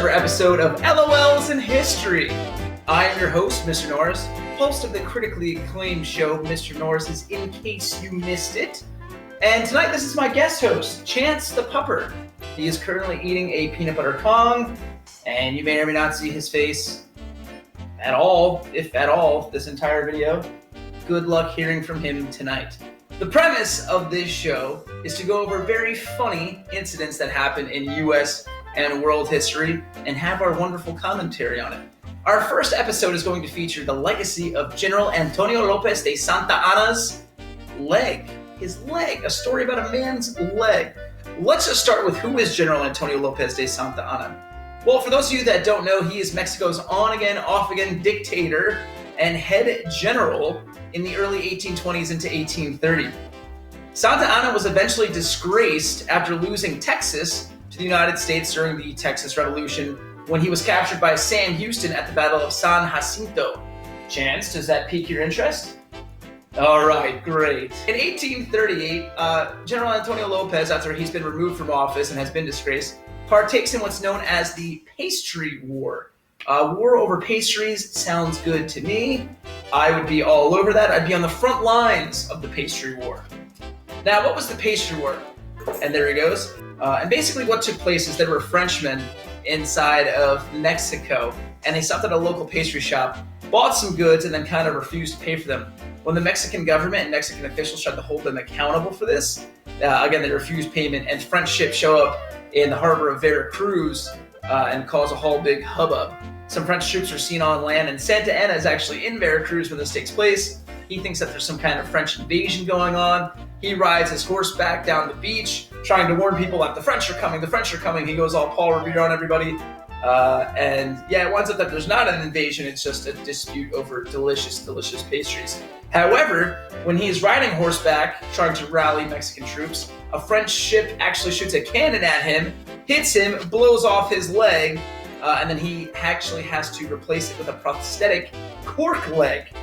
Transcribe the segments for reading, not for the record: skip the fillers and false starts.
ever episode of LOLs in History. I am your host, Mr. Norris, host of the critically acclaimed show, Mr. Norris is In Case You Missed It. And tonight, this is my guest host, Chance the Pupper. He is currently eating a peanut butter Kong, and you may or may not see his face at all, if at all, this entire video. Good luck hearing from him tonight. The premise of this show is to go over very funny incidents that happen in U.S. and world history and have our wonderful commentary on it. Our first episode is going to feature the legacy of General Antonio Lopez de Santa Anna's leg. His leg, a story about a man's leg. Let's just start with who is General Antonio Lopez de Santa Anna. Well, for those of you that don't know, he is Mexico's on-again, off-again dictator and head general in the early 1820s into 1830. Santa Anna was eventually disgraced after losing Texas to the United States during the Texas Revolution when he was captured by Sam Houston at the Battle of San Jacinto. Chance, does that pique your interest? All right, great. In 1838, General Antonio Lopez, after he's been removed from office and has been disgraced, partakes in what's known as the Pastry War. War over pastries sounds good to me. I would be all over that. I'd be on the front lines of the Pastry War. Now, what was the Pastry War? And there he goes. And basically what took place is there were Frenchmen inside of Mexico, and they stopped at a local pastry shop, bought some goods, and then kind of refused to pay for them. When the Mexican government and Mexican officials tried to hold them accountable for this, again, they refused payment, and French ships show up in the harbor of Veracruz and cause a whole big hubbub. Some French troops are seen on land, and Santa Anna is actually in Veracruz when this takes place. He thinks that there's some kind of French invasion going on. He rides his horseback down the beach, trying to warn people that the French are coming, the French are coming. He goes all Paul Revere on everybody. And yeah, it winds up that there's not an invasion, it's just a dispute over delicious, delicious pastries. However, when he's riding horseback, trying to rally Mexican troops, a French ship actually shoots a cannon at him, hits him, blows off his leg, and then he actually has to replace it with a prosthetic cork leg.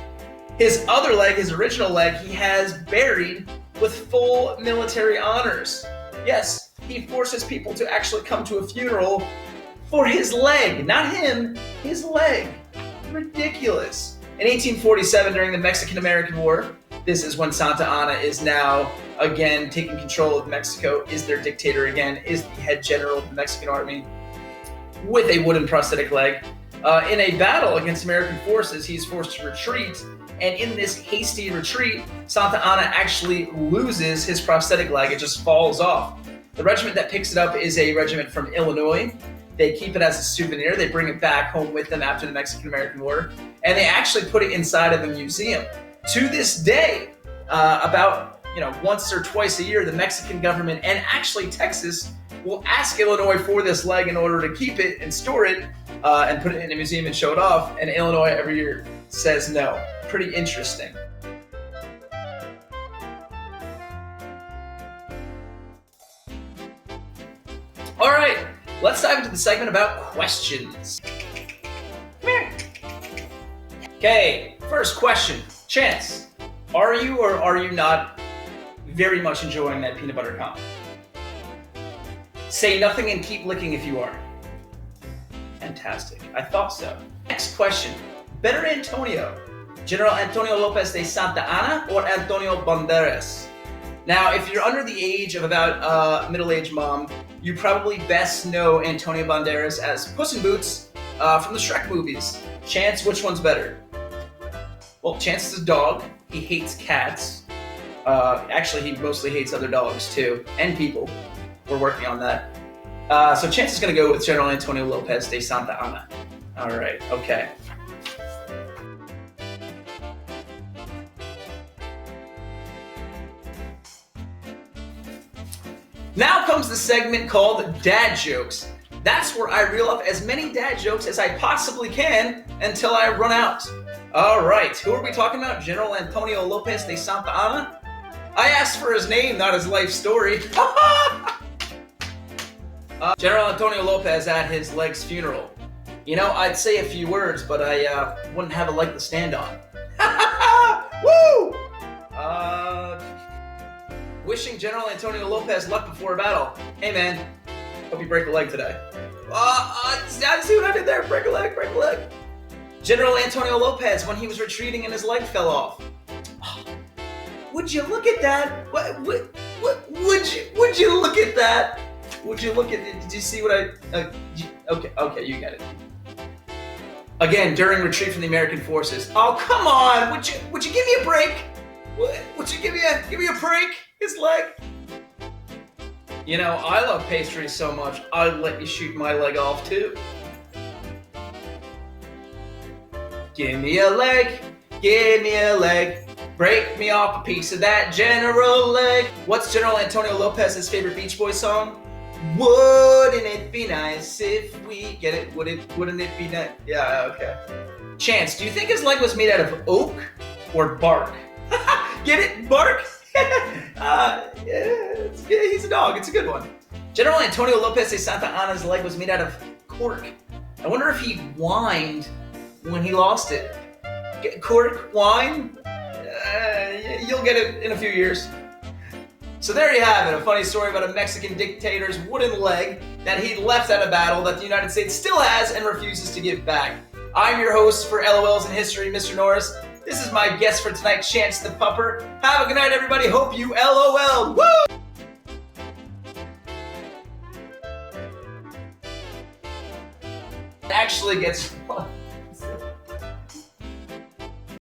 His other leg, his original leg, he has buried with full military honors. Yes, he forces people to actually come to a funeral for his leg, not him, his leg. Ridiculous. In 1847, during the Mexican-American War, this is when Santa Anna is now, again, taking control of Mexico, is their dictator again, is the head general of the Mexican army, with a wooden prosthetic leg. In a battle against American forces, he's forced to retreat, and in this hasty retreat, Santa Anna actually loses his prosthetic leg. It just falls off. The regiment that picks it up is a regiment from Illinois. They keep it as a souvenir. They bring it back home with them after the Mexican-American War, and they actually put it inside of a museum. To this day, about once or twice a year, the Mexican government and actually Texas will ask Illinois for this leg in order to keep it and store it and put it in a museum and show it off, and Illinois every year says no. Pretty interesting. All right, let's dive into the segment about questions. Okay, first question. Chance, are you or are you not very much enjoying that peanut butter Kong? Say nothing and keep licking if you are. Fantastic. I thought so. Next question. Better Antonio, General Antonio Lopez de Santa Anna or Antonio Banderas? Now, if you're under the age of about middle-aged mom, you probably best know Antonio Banderas as Puss in Boots from the Shrek movies. Chance, which one's better? Well, Chance is a dog. He hates cats. Actually, he mostly hates other dogs, too, and people. We're working on that. So Chance is going to go with General Antonio Lopez de Santa Anna. All right, okay. Now comes the segment called Dad Jokes. That's where I reel up as many dad jokes as I possibly can until I run out. All right, who are we talking about? General Antonio Lopez de Santa Anna? I asked for his name, not his life story. General Antonio Lopez at his leg's funeral. I'd say a few words, but I wouldn't have a leg to stand on. Woo! Wishing General Antonio Lopez luck before a battle. Hey man, hope you break a leg today. See what I did there? Break a leg, break a leg. General Antonio Lopez, when he was retreating and his leg fell off. Would you look at that? What would you look at that? Would you look at it? Did you see what I? Okay, you got it. Again, during retreat from the American forces. Oh, come on! Would you give me a break? Would you give me a break? His leg. You know, I love pastries so much, I'd let you shoot my leg off too. Give me a leg, break me off a piece of that general leg. What's General Antonio Lopez's favorite Beach Boys song? Wouldn't it be nice if we get it? Wouldn't it be nice? Yeah, okay. Chance, do you think his leg was made out of oak or bark? Get it? Bark? Yeah, he's a dog. It's a good one. General Antonio Lopez de Santa Anna's leg was made out of cork. I wonder if he whined when he lost it. Cork, whine? You'll get it in a few years. So there you have it, a funny story about a Mexican dictator's wooden leg that he left at a battle that the United States still has and refuses to give back. I'm your host for LOLs in History, Mr. Norris. This is my guest for tonight, Chance the Pupper. Have a good night, everybody. Hope you LOL. Woo! Actually gets